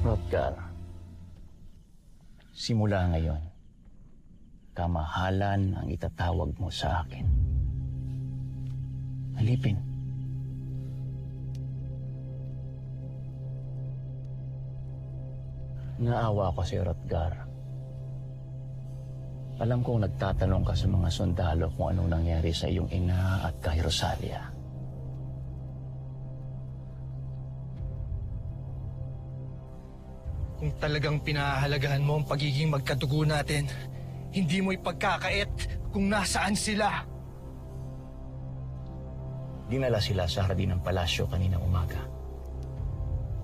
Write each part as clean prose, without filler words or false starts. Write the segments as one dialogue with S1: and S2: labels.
S1: Rodgar, simula ngayon, kamahalan ang itatawag mo sa akin. Alipin. Naawa ko si Rodgar. Alam kong nagtatanong ka sa mga sundalo kung anong nangyari sa iyong ina at kay Rosalia.
S2: Kung talagang pinahahalagahan mo ang pagiging magkadugo natin, hindi mo ipagkakait kung nasaan sila.
S1: Dinala sila sa hardin ng palasyo kaninang umaga.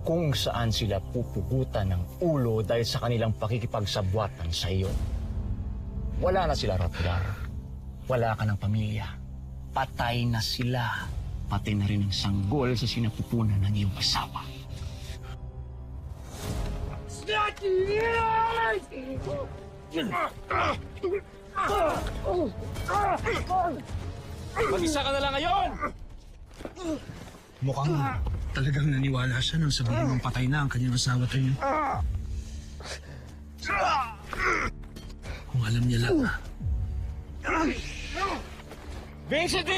S1: Kung saan sila pupugutan ng ulo dahil sa kanilang pakikipagsabwatan sa iyo. Wala na sila, Rodgar. Wala ka ng pamilya. Patay na sila. Pati na rin ang sanggol sa sinapupunan ng iyong asawa.
S3: Mag-isa ka na lang ngayon!
S2: Mukhang talagang naniwala siya nang sabihin mong patay na ang kanyang asawa tayo. Kung alam niya lang.
S3: Vincent!